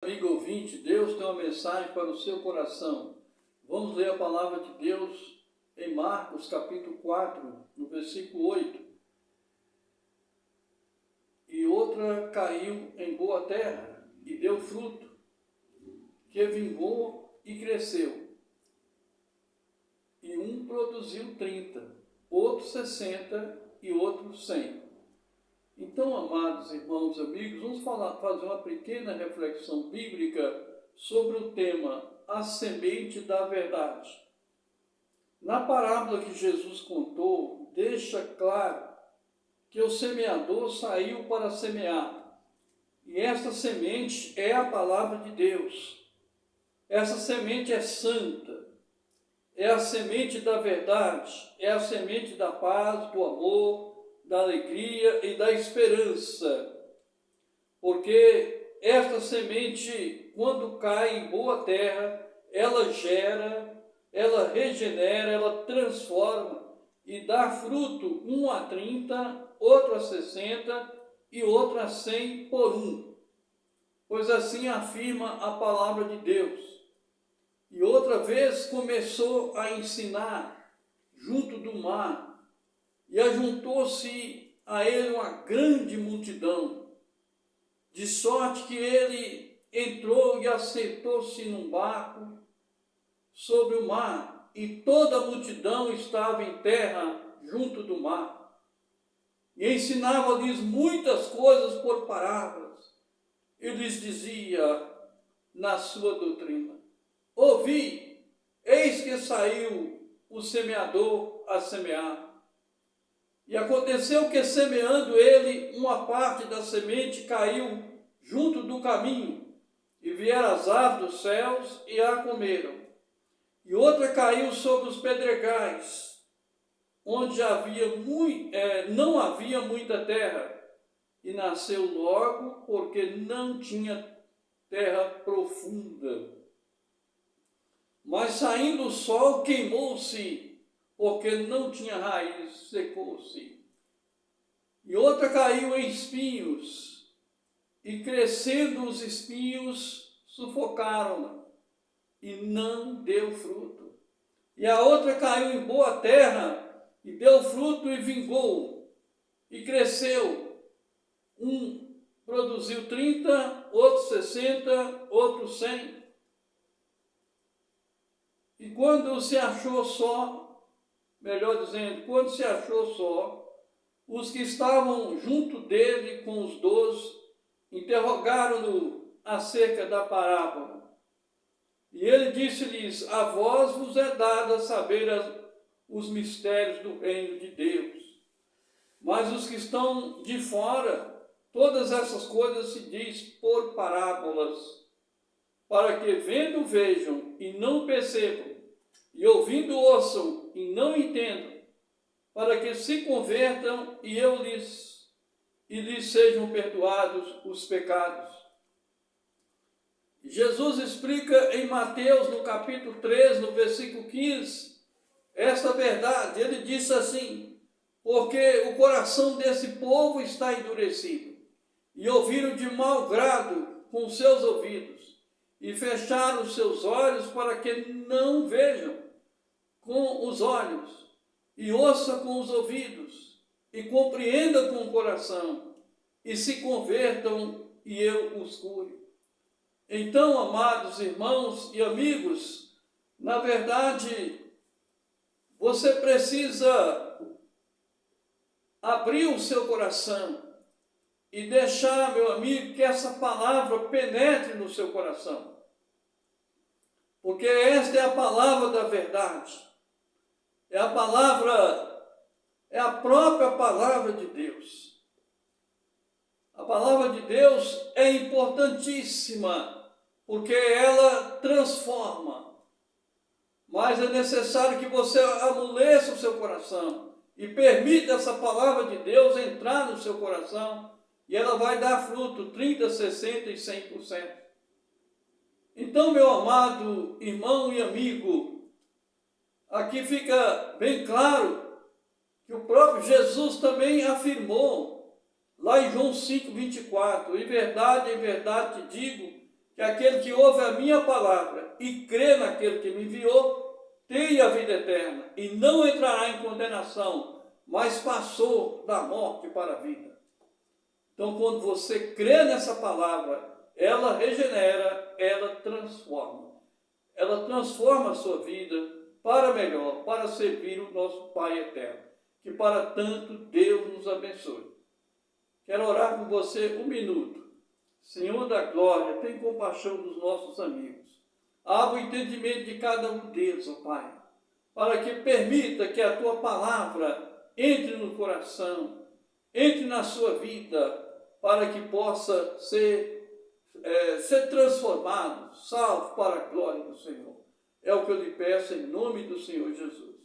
amigo ouvinte, Deus tem uma mensagem para o seu coração. Vamos ler a palavra de Deus em Marcos capítulo 4, no versículo 8. E outra caiu em boa terra e deu fruto, que vingou e cresceu. E um produziu 30, outro 60 e outro 100. Então, amados irmãos e amigos, vamos fazer uma pequena reflexão bíblica sobre o tema a semente da verdade. Na parábola que Jesus contou, deixa claro que o semeador saiu para semear. E esta semente é a palavra de Deus. Essa semente é santa. É a semente da verdade. É a semente da paz, do amor, da alegria e da esperança. Porque esta semente, quando cai em boa terra, ela gera, ela regenera, ela transforma e dá fruto, um a 30, outro a 60 e outro a 100 por um. Pois assim afirma a palavra de Deus. E outra vez começou a ensinar junto do mar, e ajuntou-se a ele uma grande multidão, de sorte que ele entrou e assentou-se num barco sobre o mar, e toda a multidão estava em terra junto do mar. E ensinava-lhes muitas coisas por parábolas, e lhes dizia na sua doutrina: ouvi, eis que saiu o semeador a semear. E aconteceu que, semeando ele, uma parte da semente caiu junto do caminho, e vieram as aves dos céus e a comeram. E outra caiu sobre os pedregais, onde não havia muita terra, e nasceu logo, porque não tinha terra profunda. Mas saindo o sol, queimou-se, porque não tinha raiz, secou-se. E outra caiu em espinhos, e crescendo os espinhos, sufocaram-na, e não deu fruto. E a outra caiu em boa terra, e deu fruto e vingou, e cresceu. Um produziu 30, outro 60, outro 100. E quando se achou só, quando se achou só, os que estavam junto dele com os 12 interrogaram-no acerca da parábola. E ele disse-lhes: a vós vos é dado saber os mistérios do reino de Deus. Mas os que estão de fora, todas essas coisas se diz por parábolas, para que vendo vejam e não percebam, e ouvindo ouçam e não entendam, para que se convertam e lhes sejam perdoados os pecados. Jesus explica em Mateus, no capítulo 3, no versículo 15, esta verdade. Ele disse assim: porque o coração desse povo está endurecido, e ouviram de mau grado com seus ouvidos, e fecharam os seus olhos para que não vejam com os olhos, e ouça com os ouvidos, e compreenda com o coração, e se convertam, e eu os cure. Então, amados irmãos e amigos, na verdade, você precisa abrir o seu coração e deixar, meu amigo, que essa palavra penetre no seu coração. Porque esta é a palavra da verdade. É a própria palavra de Deus. A palavra de Deus é importantíssima, porque ela transforma. Mas é necessário que você amoleça o seu coração e permita essa palavra de Deus entrar no seu coração, e ela vai dar fruto 30, 60 e 100%. Então, meu amado irmão e amigo, aqui fica bem claro que o próprio Jesus também afirmou, lá em João 5, 24, em verdade te digo, que aquele que ouve a minha palavra e crê naquele que me enviou, tem a vida eterna e não entrará em condenação, mas passou da morte para a vida. Então, quando você crê nessa palavra, ela regenera, ela transforma. Ela transforma a sua vida para melhor, para servir o nosso Pai eterno. Que para tanto Deus nos abençoe. Quero orar com você um minuto. Senhor da glória, tem compaixão dos nossos amigos. Abra o entendimento de cada um deles, ó Pai, para que permita que a Tua palavra entre no coração, entre na sua vida, para que possa ser transformado, salvo para a glória do Senhor. É o que eu lhe peço em nome do Senhor Jesus.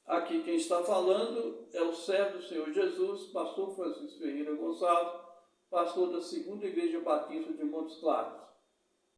Aqui quem está falando é o servo do Senhor Jesus, pastor Francisco Ferreira Gonçalves, pastor da 2ª Igreja Batista de Montes Claros.